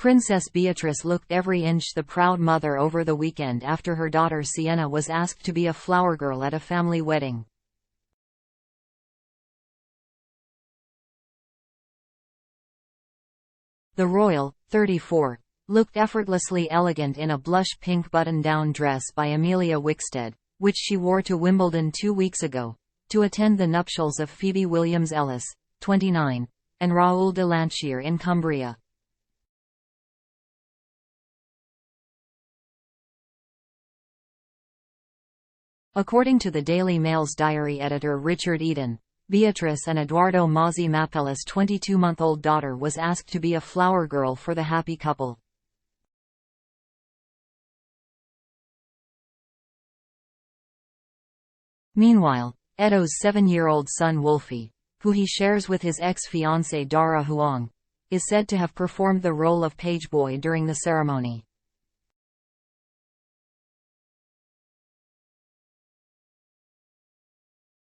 Princess Beatrice looked every inch the proud mother over the weekend after her daughter Sienna was asked to be a flower girl at a family wedding. The royal, 34, looked effortlessly elegant in a blush pink button-down dress by Amelia Wickstead, which she wore to Wimbledon 2 weeks ago, to attend the nuptials of Phoebe Williams-Ellis, 29, and Raoul de Lanchier in Cumbria. According to the Daily Mail's diary editor Richard Eden, Beatrice and Eduardo Mazzi Mappelli's 22-month-old daughter was asked to be a flower girl for the happy couple. Meanwhile, Edo's 7-year-old son Wolfie, who he shares with his ex-fiancée Dara Huang, is said to have performed the role of pageboy during the ceremony.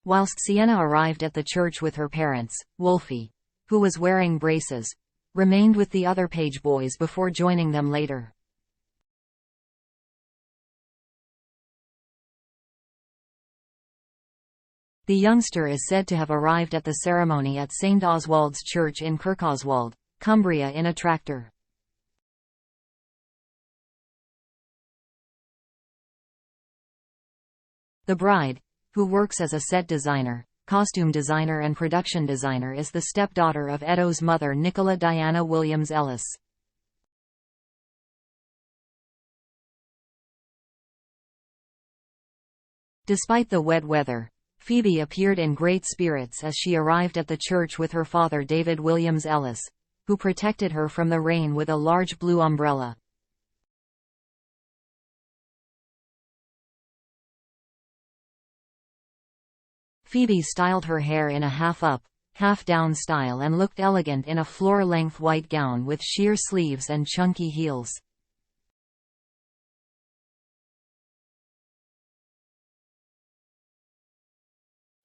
Whilst Sienna arrived at the church with her parents, Wolfie, who was wearing braces, remained with the other page boys before joining them later. The youngster is said to have arrived at the ceremony at St. Oswald's Church in Kirkoswald, Cumbria in a tractor. The bride, who works as a set designer, costume designer and production designer, is the stepdaughter of Edo's mother Nicola Diana Williams-Ellis. Despite the wet weather, Phoebe appeared in great spirits as she arrived at the church with her father David Williams-Ellis, who protected her from the rain with a large blue umbrella. Phoebe styled her hair in a half-up, half-down style and looked elegant in a floor-length white gown with sheer sleeves and chunky heels.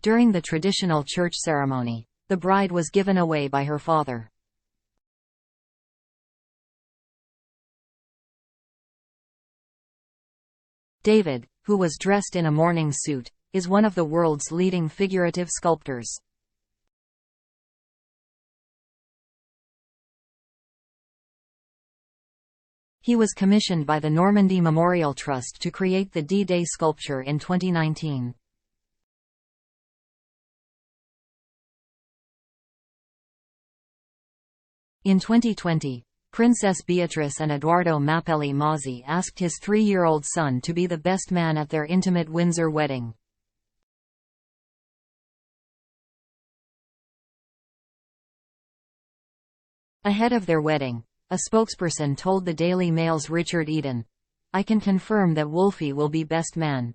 During the traditional church ceremony, the bride was given away by her father. David, who was dressed in a morning suit, is one of the world's leading figurative sculptors. He was commissioned by the Normandy Memorial Trust to create the D-Day sculpture in 2019. In 2020, Princess Beatrice and Eduardo Mappelli Mazzi asked his 3-year-old son to be the best man at their intimate Windsor wedding. Ahead of their wedding, a spokesperson told the Daily Mail's Richard Eden, "I can confirm that Wolfie will be best man."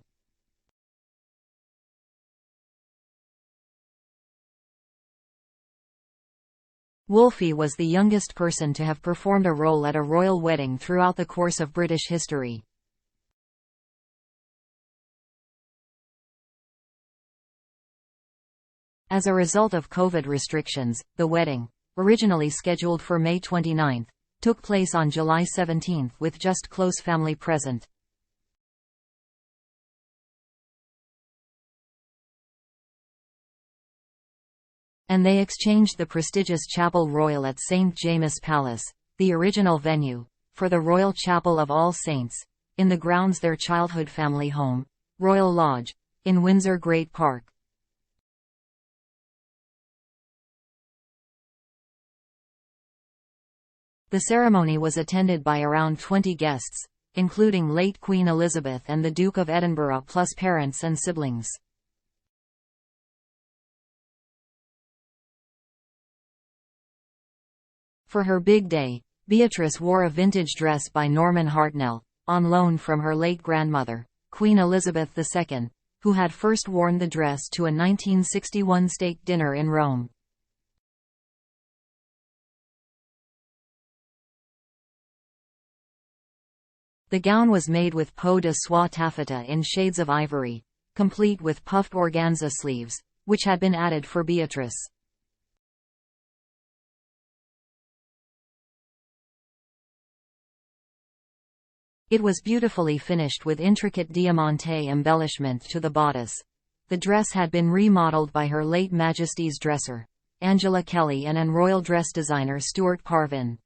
Wolfie was the youngest person to have performed a role at a royal wedding throughout the course of British history. As a result of COVID restrictions, the wedding, originally scheduled for May 29, took place on July 17 with just close family present. And they exchanged the prestigious Chapel Royal at St. James's Palace, the original venue, for the Royal Chapel of All Saints, in the grounds their childhood family home, Royal Lodge, in Windsor Great Park. The ceremony was attended by around 20 guests, including late Queen Elizabeth and the Duke of Edinburgh plus parents and siblings. For her big day, Beatrice wore a vintage dress by Norman Hartnell, on loan from her late grandmother, Queen Elizabeth II, who had first worn the dress to a 1961 state dinner in Rome. The gown was made with peau de soie taffeta in shades of ivory, complete with puffed organza sleeves, which had been added for Beatrice. It was beautifully finished with intricate diamante embellishment to the bodice. The dress had been remodeled by Her Late Majesty's dresser, Angela Kelly, and royal dress designer Stuart Parvin.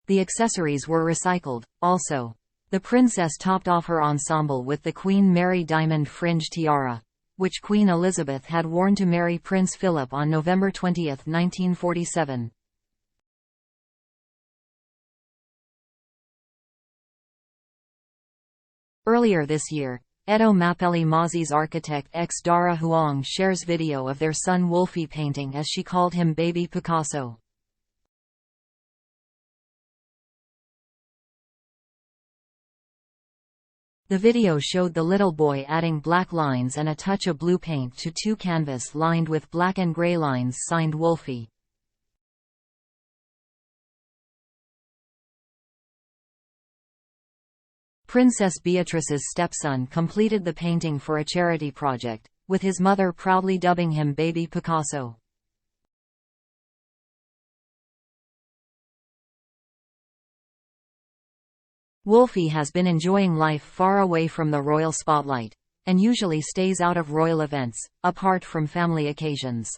The accessories were recycled, also. The princess topped off her ensemble with the Queen Mary diamond fringe tiara, which Queen Elizabeth had worn to marry Prince Philip on November 20, 1947. Earlier this year, Edo Mapelli Mozzi's architect ex Dara Huang shares video of their son Wolfie painting, as she called him, Baby Picasso. The video showed the little boy adding black lines and a touch of blue paint to two canvas lined with black and gray lines signed Wolfie. Princess Beatrice's stepson completed the painting for a charity project, with his mother proudly dubbing him Baby Picasso. Wolfie has been enjoying life far away from the royal spotlight, and usually stays out of royal events, apart from family occasions.